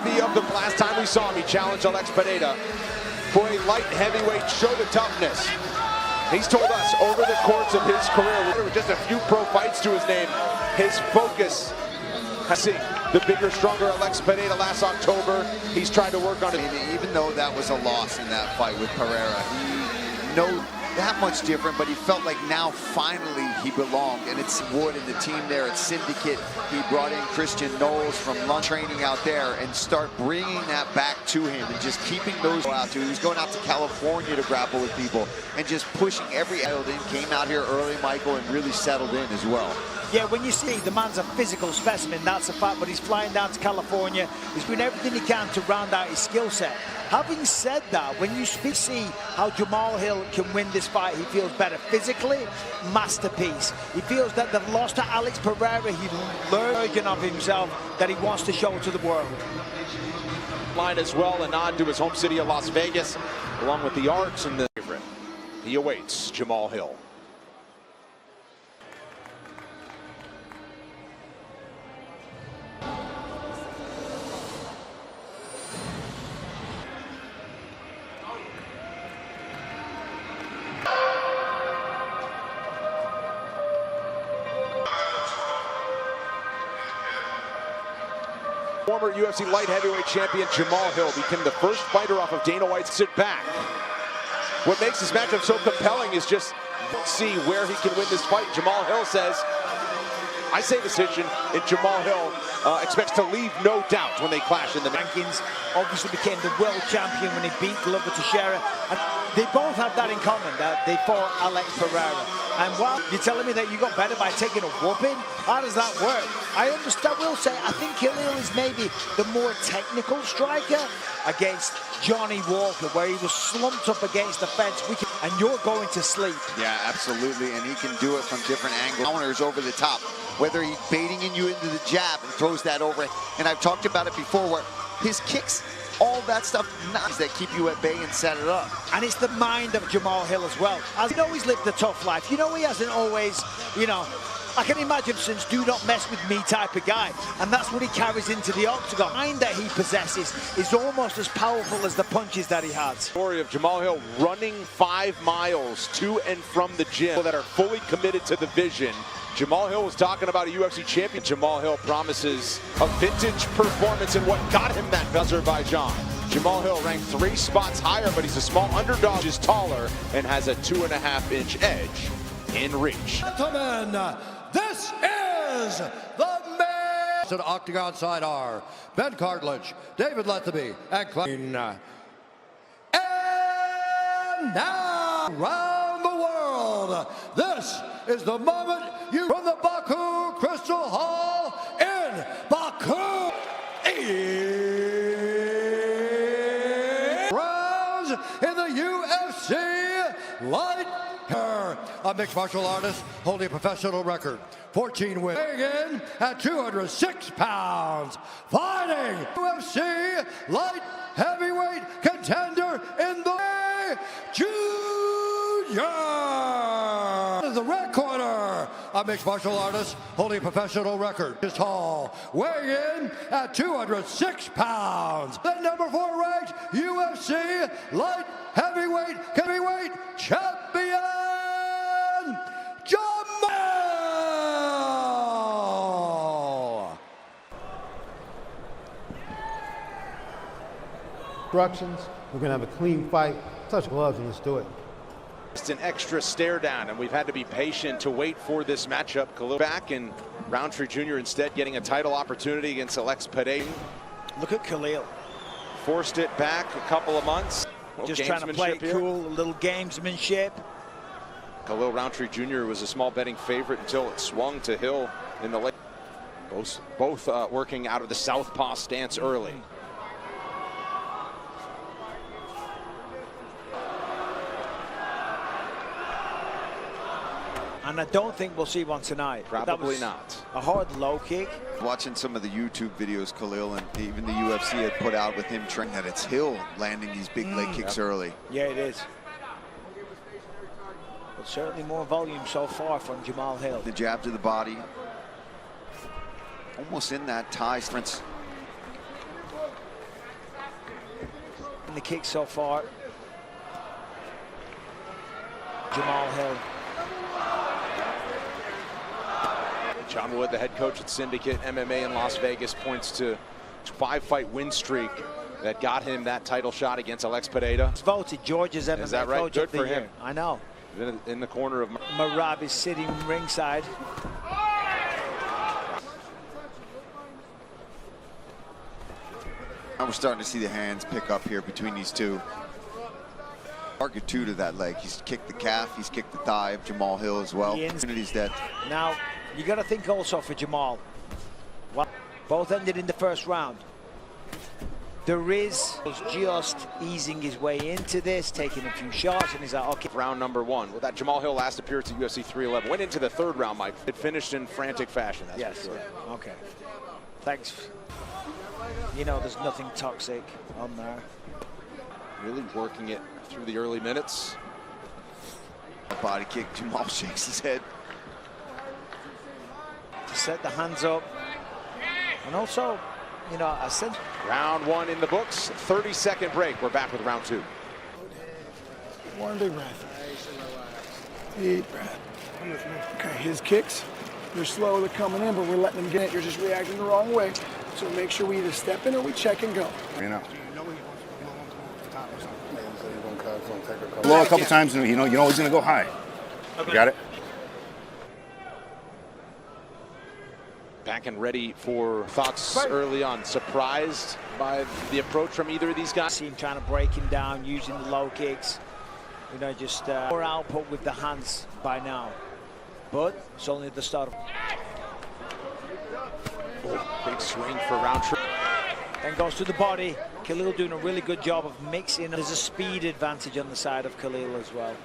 worthy of the last time we saw him. He challenged Alex Pineda for a light heavyweight show the toughness. He's told us over the course of his career, with just a few pro fights to his name, his focus has seen the bigger, stronger Alex Pineda last October. He's tried to work on it. Even though that was a loss in that fight with Pereira, he knows that much different, but he felt like now finally he belonged. And it's Wood and the team there at Syndicate. He brought in Christian Knowles from lunch training out there and start bringing that back to him and just keeping those out to. He was going out to California to grapple with people and just pushing every in. Came out here early, Michael, and really settled in as well. Yeah, when you see the man's a physical specimen, that's a fact, but he's flying down to California. He's doing everything he can to round out his skill set. Having said that, when you see how Jamahal Hill can win this fight, he feels better physically, masterpiece. He feels that the loss to Alex Pereira, he learned version of himself that he wants to show to the world. Line as well, a nod to his home city of Las Vegas, along with the arts and the favorite. He awaits Jamahal Hill. Former UFC light heavyweight champion Jamahal Hill became the first fighter off of Dana White's sit back. What makes this matchup so compelling is just see where he can win this fight. Jamahal Hill says, I say decision, and Jamahal Hill expects to leave no doubt when they clash in the rankings. Obviously became the world champion when he beat Glover Teixeira. And they both have that in common, that they fought Alex Pereira. And while you're telling me that you got better by taking a whooping, how does that work? I understand, I will say, I think Khalil is maybe the more technical striker against Johnny Walker, where he was slumped up against the fence, and you're going to sleep. Yeah, absolutely, and he can do it from different angles. Counters over the top, whether he's baiting you into the jab and throws that over. And I've talked about it before, where his kicks, all that stuff, nice, that keep you at bay and set it up. And it's the mind of Jamahal Hill as well. As you know, he's lived a tough life. You know, he hasn't always, you know, I can imagine since do not mess with me type of guy. And that's what he carries into the octagon. The mind that he possesses is almost as powerful as the punches that he has. Story of Jamahal Hill running 5 miles to and from the gym that are fully committed to the vision. Jamahal Hill was talking about a UFC champion. Jamahal Hill promises a vintage performance in what got him that Azerbaijan. Jamahal Hill ranked 3 spots higher, but he's a small underdog, is taller, and has a 2.5-inch edge in reach. Gentlemen, this is the man. To the octagon side are Ben Cartlidge, David Lethaby, and Clayton. And now, around the world, this is the moment you from the Baku Crystal Hall in Baku. Rounds in the UFC light. A mixed martial artist holding a professional record, 14 wins. Weighing in at 206 pounds, fighting UFC light heavyweight contender in the Junior. The red corner, a mixed martial artist holding a professional record, is tall, weighing in at 206 pounds. The number 4 ranked UFC light heavyweight champion, Jamahal! Instructions, we're going to have a clean fight. Touch gloves and let's do it. It's an extra stare down, and we've had to be patient to wait for this matchup. Khalil back, and Rountree Jr. instead getting a title opportunity against Alex Pineda. Look at Khalil. Forced it back a couple of months. Just trying to play it cool, a little gamesmanship. Khalil Rountree Jr. was a small betting favorite until it swung to Hill in the late. Both working out of the southpaw stance early. And I don't think we'll see one tonight. Probably not. A hard low kick. Watching some of the YouTube videos Khalil and even the UFC had put out with him training, that it's Hill landing these big leg kicks early. Yeah, it is. But certainly more volume so far from Jamahal Hill. The jab to the body. Almost in that tie. in the kick so far. Jamahal Hill. John Wood, the head coach at Syndicate MMA in Las Vegas, points to 5-fight win streak that got him that title shot against Alex Pereira. He's voted Georgia's MMA Is that right? coach Good of the for year. him. I know. In the corner of Merab is sitting ringside. Now we're starting to see the hands pick up here between these two. Target two to that leg. He's kicked the calf, he's kicked the thigh of Jamahal Hill as well. Opportunities that. Now, you got to think also for Jamahal. Both ended in the first round. There is just easing his way into this, taking a few shots, and he's like, okay. round number 1. Well, that Jamahal Hill last appearance at UFC 311 went into the 3rd round, Mike. It finished in frantic fashion, that's Yes, for sure. yeah. Okay. Thanks. You know, there's nothing toxic on there. Really working it through the early minutes. A body kick, Jamahal shakes his head. To set the hands up. And also, you know, I said. Round 1 in the books, 30-second break. We're back with round 2. One big breath. Deep breath. Okay, his kicks, they're slow, they're coming in, but we're letting them get it. You're just reacting the wrong way. So make sure we either step in or we check and go. You know. Blow a couple times, and you know he's gonna go high. Okay. You got it. Back and ready for thoughts early on. Surprised by the approach from either of these guys? See him trying to break him down, using the low kicks. You know, just more output with the hands by now. But it's only the start of. Oh, big swing for Rountree. Then goes to the body. Khalil doing a really good job of mixing. There's a speed advantage on the side of Khalil as well.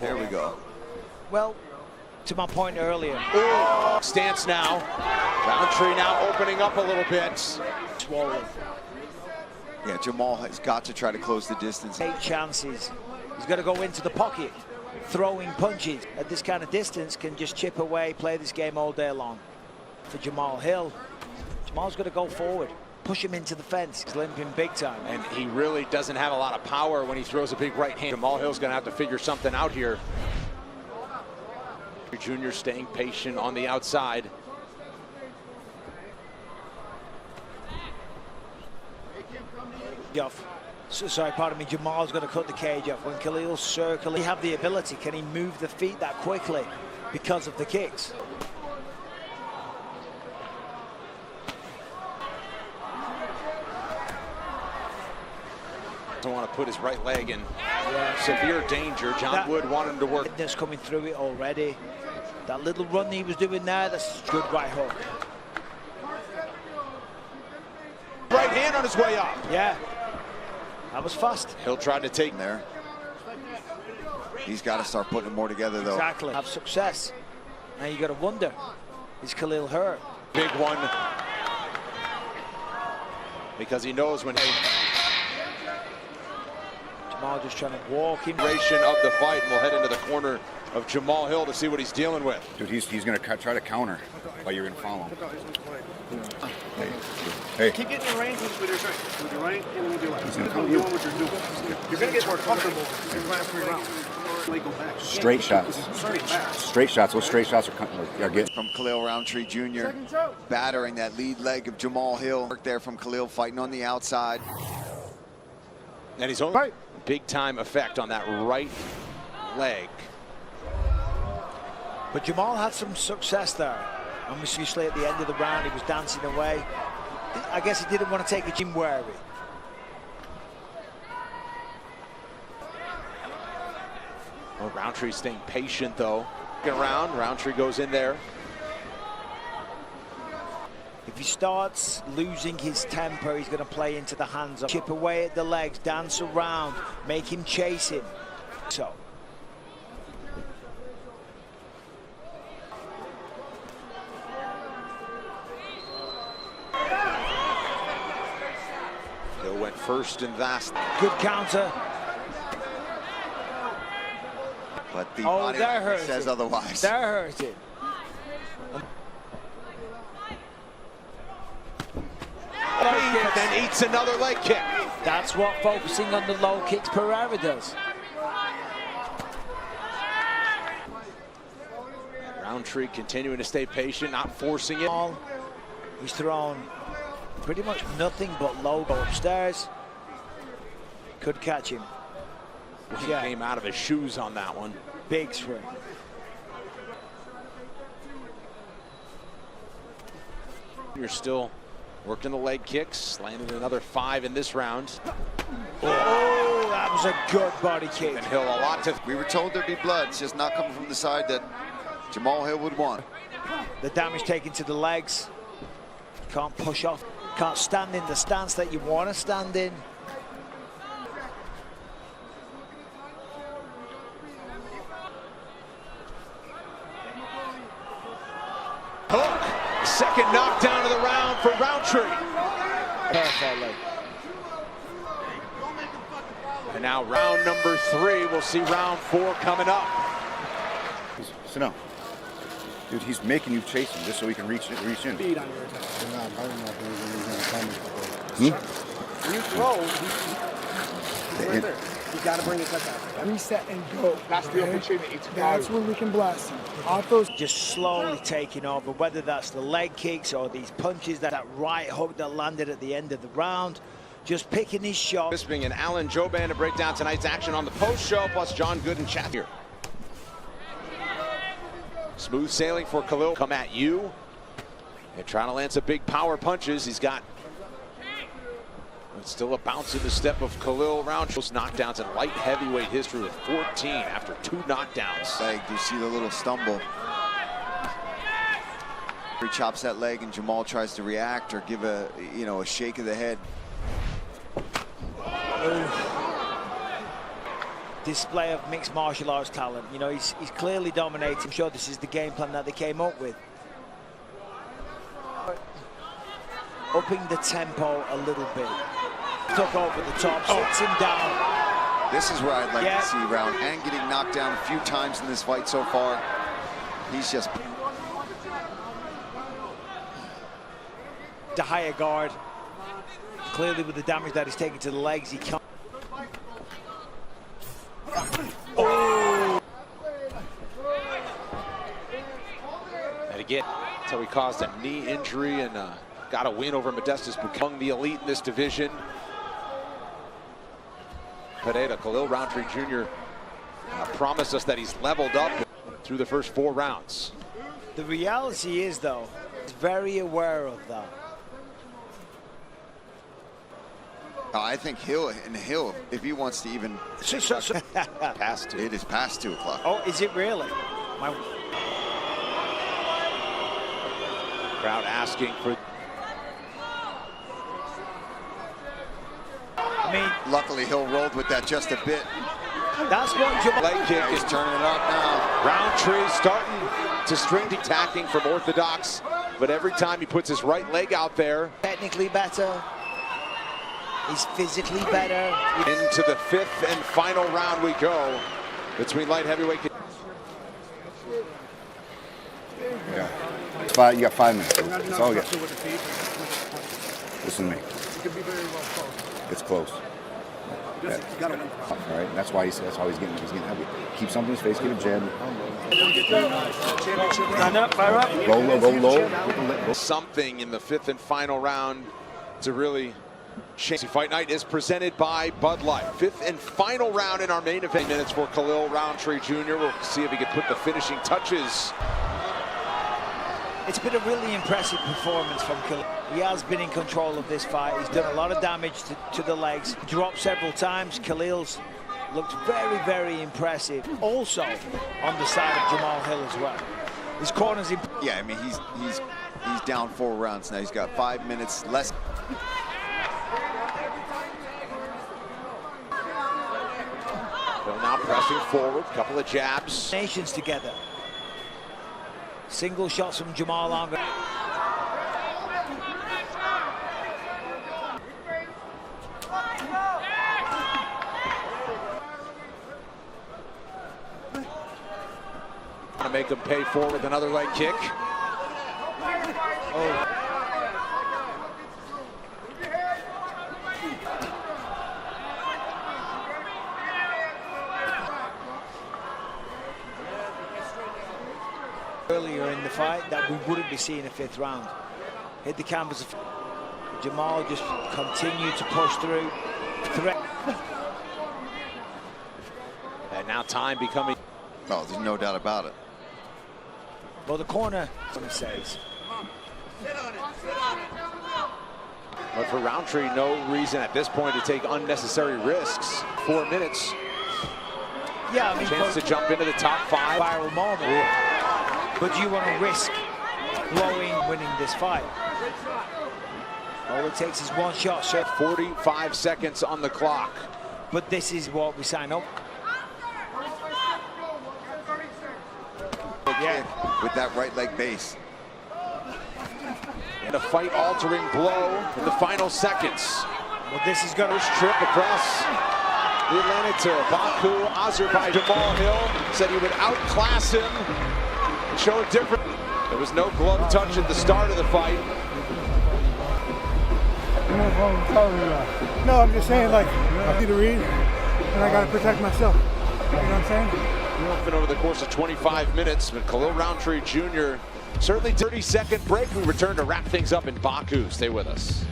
There we go. Well, to my point earlier. Oh, stance now. Rountree now opening up a little bit. Swollen. Yeah, Jamahal has got to try to close the distance. 8 chances. He's got to go into the pocket. Throwing punches at this kind of distance can just chip away, play this game all day long. For Jamahal Hill, Jamal's got to go forward, push him into the fence. He's limping big time. And he really doesn't have a lot of power when he throws a big right hand. Jamahal Hill's going to have to figure something out here. Jr. staying patient on the outside. Sorry, pardon me, Jamal's going to cut the cage off. When Khalil's circling, he have the ability. Can he move the feet that quickly because of the kicks? Don't want to put his right leg in severe danger. John Wood wanted him to work. Fitness coming through it already. That little run he was doing there, that's a good right hook. Right hand on his way up. Yeah, that was fast. Hill tried to take there. He's got to start putting more together, though. Exactly. Have success. Now you got to wonder, is Khalil hurt? Big one. Because he knows when Jamal just trying to walk him. Duration of the fight, and we'll head into the corner of Jamahal Hill to see what he's dealing with. Dude, he's going to try to counter while you're going to follow him. Hey. Keep getting your range with your right. With your right and with your left. Keep doing what you're doing. You're going to get more comfortable in the last 3 rounds. Go back. Straight shots. Straight shots. Those straight shots are getting. From Khalil Rountree Jr. battering that lead leg of Jamahal Hill. Work there from Khalil, fighting on the outside. And he's only big time effect on that right leg. But Jamal had some success there. Obviously, at the end of the round, he was dancing away. I guess he didn't want to take a gym wary. Well, Rountree staying patient, though. Second round, Rountree goes in there. If he starts losing his temper, he's going to play into the hands. Chip away at the legs, dance around, make him chase him. So. Hill went first and last. Good counter. But the Oh, body that language hurts says it. otherwise. That hurts it. Then eats another leg kick. That's what focusing on the low kicks Pereira does. Rountree continuing to stay patient, not forcing it. He's thrown pretty much nothing but low upstairs. Could catch him. He came out of his shoes on that one. Big swing. You're still working the leg kicks, landed another 5 in this round. Oh, that was a good body kick. And Hill a lot to. We were told there'd be blood. It's just not coming from the side that Jamahal Hill would want. The damage taken to the legs. Can't push off. Can't stand in the stance that you want to stand in. Hook. Second knockdown of the round for Rountree. Perfectly. And now round number 3. We'll see round 4 coming up. Sit down. Dude, he's making you chase him just so he can reach in. Speed on your attack. Hmm? When you throw, he's right there. You got to bring the touch out. Reset and go. That's the opportunity to go. That's when we can blast him. Off those. Just slowly taking over, whether that's the leg kicks or these punches, that right hook that landed at the end of the round. Just picking his shot. Bisping and Alan Joban to break down tonight's action on the post show, plus John Good and chat here. Smooth sailing for Khalil. Come at you. And trying to land some big power punches. He's got still a bounce in the step of Khalil Rountree. Knockdowns in light heavyweight history with 14 after 2 knockdowns. Leg, you see the little stumble. He chops that leg and Jamal tries to react or give a shake of the head. Display of mixed martial arts talent. You know, he's clearly dominating. I'm sure this is the game plan that they came up with. Upping the tempo a little bit. Took over the top, sits him down. This is where I'd like to see Round and getting knocked down a few times in this fight so far. He's just the higher guard. Clearly with the damage that he's taken to the legs, he can't. Oh! And again, that's how he caused a knee injury and got a win over Modestus Buchanan, the elite in this division. Pereira, Khalil Rountree Jr. Promised us that he's leveled up through the first 4 rounds. The reality is, though, he's very aware of that. I think Hill, if he wants to even Past 2. it is past 2 o'clock. Oh, is it really? Crowd asking for. I mean, Luckily, Hill rolled with that just a bit. that's what Jamal. Leg kick He's is turning it up now. Rountree starting to string attacking from orthodox, but every time he puts his right leg out there. Technically better. He's physically better. Into the 5th and final round we go between light heavyweight. Yeah. You got 5 minutes. That's all you got. Listen to me. It's close. All right. That's why he's getting heavy. Keep something in his face. Get a jab. Go low. Go low. Something in the 5th and final round to really change. Fight Night is presented by Bud Light. 5th and final round in our main event. Minutes for Khalil Rountree Jr. We'll see if he can put the finishing touches. It's been a really impressive performance from Khalil. He has been in control of this fight. He's done a lot of damage to the legs. Dropped several times. Khalil's looked very, very impressive. Also on the side of Jamahal Hill as well. His corner's in. Yeah, I mean he's down 4 rounds now. He's got 5 minutes less. Hill now pressing forward. Couple of jabs. Nations together. Single shots from Jamal Longer. make him pay for with another leg kick. Oh. Earlier in the fight that we wouldn't be seeing a 5th round. Hit the canvas. Jamal just continued to push through. Threat. And now time becoming... Oh, there's no doubt about it. Well, the corner, someone says. But for Rountree, no reason at this point to take unnecessary risks. 4 minutes. Yeah, I mean, chance to jump into the top 5. Viral moment. Yeah. But do you want to risk winning this fight? All it takes is one shot. So 45 seconds on the clock. But this is what we sign up. Yeah, with that right leg base. And a fight-altering blow in the final seconds. Well, this is going to trip across the Atlantic to Baku, Azerbaijan. Jamahal Hill said he would outclass him and show a different. There was no glove touch at the start of the fight. No, I'm just saying, like, I need to read, and I got to protect myself. You know what I'm saying? Been over the course of 25 minutes, but Khalil Rountree Jr. certainly 30-second break. We return to wrap things up in Baku. Stay with us.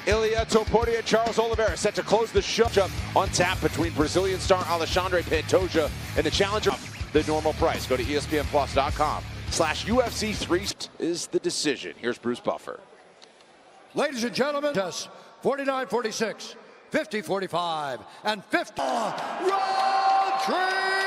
Ilia Topuria, Charles Oliveira set to close the show. On tap between Brazilian star Alexandre Pantoja and the challenger. The normal price. Go to ESPNplus.com/UFC3 is the decision. Here's Bruce Buffer. Ladies and gentlemen, just 49-46, 50-45, and 50. Rountree!